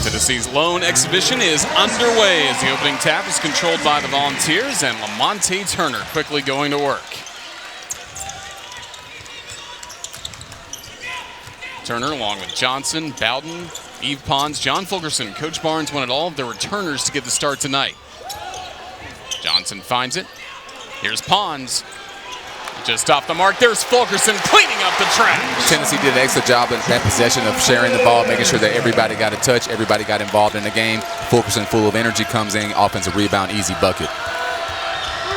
Tennessee's lone exhibition is underway as the opening tap is controlled by the Volunteers and LaMonte Turner quickly going to work. Turner along with Johnson, Bowden, Eve Pons, John Fulkerson. Coach Barnes wanted all of their returners to get the start tonight. Johnson finds it. Here's Pons. Just off the mark, there's Fulkerson cleaning up the trash. Tennessee did an excellent job in that possession of sharing the ball, making sure that everybody got a touch, everybody got involved in the game. Fulkerson, full of energy, comes in, offensive rebound, easy bucket.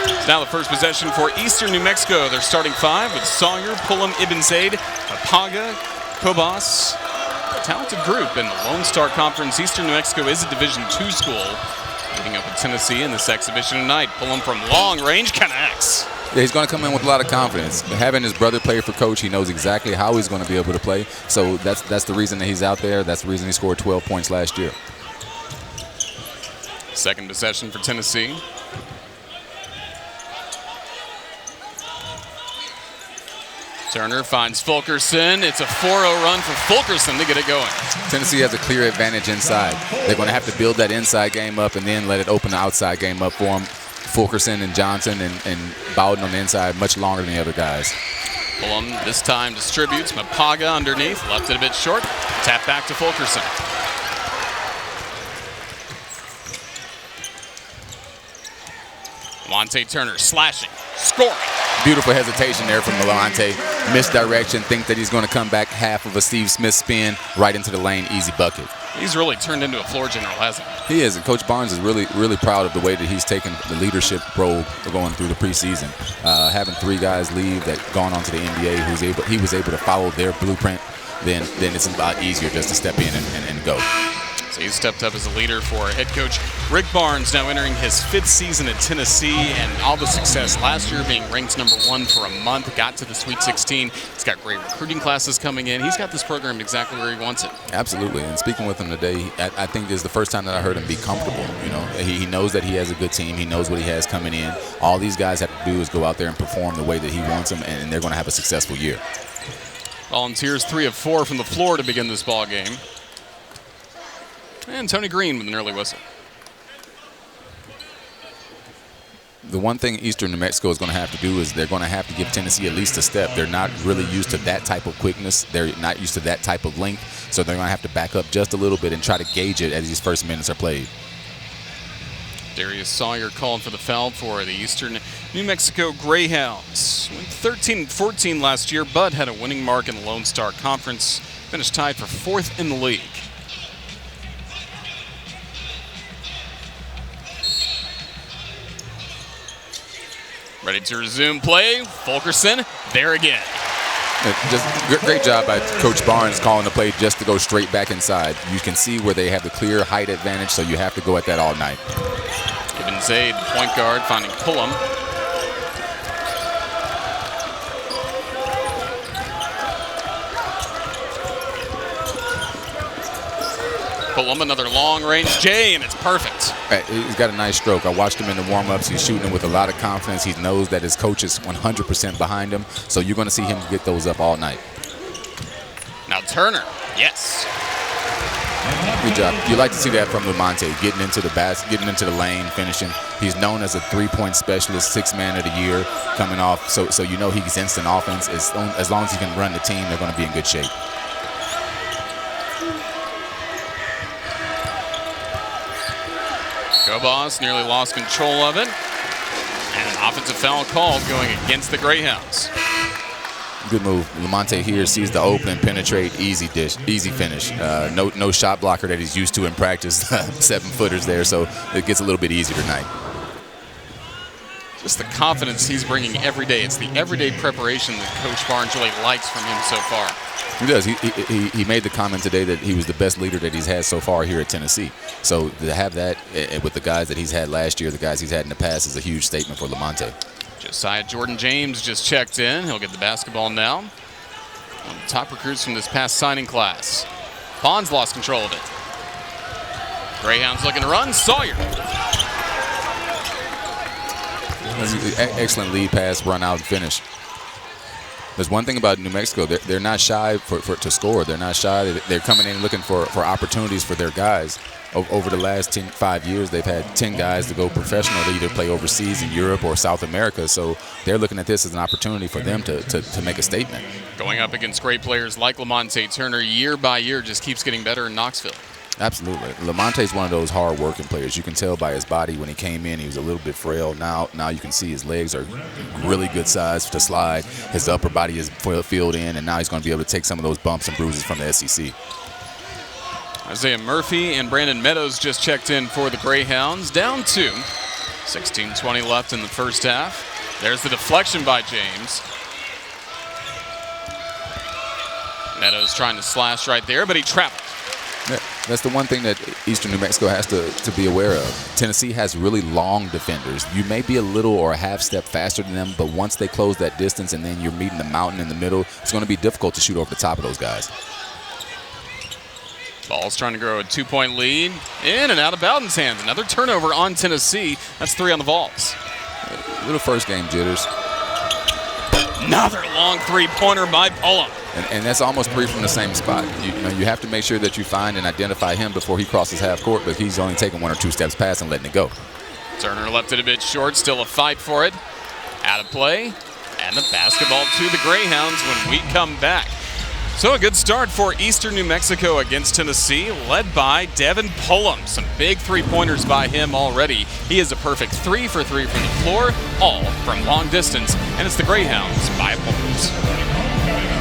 It's now the first possession for Eastern New Mexico. They're starting five with Sawyer, Pullum, Ibn Zaid, Apaga, Cobas. Talented group in the Lone Star Conference. Eastern New Mexico is a Division II school. Meeting up with Tennessee in this exhibition tonight. Pullum from long range connects. Yeah, he's going to come in with a lot of confidence. Having his brother play for coach, he knows exactly how he's going to be able to play. So that's the reason that he's out there. That's the reason he scored 12 points last year. Second possession for Tennessee. Turner finds Fulkerson. It's a 4-0 run for Fulkerson to get it going. Tennessee has a clear advantage inside. They're going to have to build that inside game up and then let it open the outside game up for them. Fulkerson and Johnson and Bowden on the inside much longer than the other guys. Pullum this time distributes. Mapaga underneath. Left it a bit short. Tap back to Fulkerson. LaMonte Turner slashing. Scoring. Beautiful hesitation there from LaMonte. Misdirection. Think that he's going to come back half of a Steve Smith spin right into the lane. Easy bucket. He's really turned into a floor general, hasn't he? He is, and Coach Barnes is really, really proud of the way that he's taken the leadership role going through the preseason. Having three guys leave that gone on to the NBA, he was able to follow their blueprint, then it's a lot easier just to step in and go. So he's stepped up as a leader for head coach Rick Barnes, now entering his 5th season at Tennessee, and all the success last year, being ranked #1 for a month, got to the Sweet 16. He's got great recruiting classes coming in. He's got this program exactly where he wants it. Absolutely, and speaking with him today, I think this is the first time that I heard him be comfortable. You know, he knows that he has a good team. He knows what he has coming in. All these guys have to do is go out there and perform the way that he wants them, and they're going to have a successful year. Volunteers 3 of 4 from the floor to begin this ball game. And Tony Green with an early whistle. The one thing Eastern New Mexico is going to have to do is they're going to have to give Tennessee at least a step. They're not really used to that type of quickness. They're not used to that type of length. So they're going to have to back up just a little bit and try to gauge it as these first minutes are played. Darius Sawyer called for the foul for the Eastern New Mexico Greyhounds. Went 13-14 last year, but had a winning mark in the Lone Star Conference. Finished tied for 4th in the league. Ready to resume play. Fulkerson, there again. Just great job by Coach Barnes calling the play just to go straight back inside. You can see where they have the clear height advantage, so you have to go at that all night. Ibn Zaid, point guard, finding Pullum. Pullum, another long-range J, and it's perfect. He's got a nice stroke. I watched him in the warm-ups. He's shooting with a lot of confidence. He knows that his coach is 100% behind him, so you're going to see him get those up all night. Now Turner, yes. Good job. You like to see that from LaMonte, getting into the basket, getting into the lane, finishing. He's known as a three-point specialist, 6th man of the year coming off, so you know he's instant offense. As long as he can run the team, they're going to be in good shape. Cobas nearly lost control of it. And an offensive foul called going against the Greyhounds. Good move. LaMonte here sees the opening, penetrate, easy dish, easy finish. No shot blocker that he's used to in practice. 7-footers there, so it gets a little bit easier tonight. Just the confidence he's bringing every day. It's the everyday preparation that Coach Barnes really likes from him so far. He does. He made the comment today that he was the best leader that he's had so far here at Tennessee. So to have that with the guys that he's had last year, the guys he's had in the past, is a huge statement for LaMonte. Josiah Jordan James just checked in. He'll get the basketball now. One of the top recruits from this past signing class. Pons lost control of it. Greyhounds looking to run. Sawyer. Excellent lead pass, run out, and finish. There's one thing about New Mexico. They're not shy to score. They're not shy. They're coming in looking for opportunities for their guys. Over the last 5 years, they've had 10 guys to go professional. They either play overseas in Europe or South America. So they're looking at this as an opportunity for them to make a statement. Going up against great players like Lamonte Turner year by year just keeps getting better in Knoxville. Absolutely. Lamonte's one of those hard-working players. You can tell by his body when he came in, he was a little bit frail. Now you can see his legs are really good size to slide. His upper body is filled in, and now he's going to be able to take some of those bumps and bruises from the SEC. Isaiah Murphy and Brandon Meadows just checked in for the Greyhounds. Down 2. 16:20 left in the first half. There's the deflection by James. Meadows trying to slash right there, but he traveled. That's the one thing that Eastern New Mexico has to be aware of. Tennessee has really long defenders. You may be a little or a half step faster than them, but once they close that distance and then you're meeting the mountain in the middle, it's going to be difficult to shoot over the top of those guys. Ball's trying to grow a 2-point lead. In and out of Bowden's hands. Another turnover on Tennessee. That's 3 on the Vols. Little first game jitters. Another long three-pointer by Pullum. And that's almost 3 from the same spot. You have to make sure that you find and identify him before he crosses half court, but he's only taking 1 or 2 steps past and letting it go. Turner left it a bit short. Still a fight for it. Out of play. And the basketball to the Greyhounds when we come back. So a good start for Eastern New Mexico against Tennessee, led by Devin Pullum. Some big three-pointers by him already. He is a perfect 3 for 3 from the floor, all from long distance, and it's the Greyhounds by a point.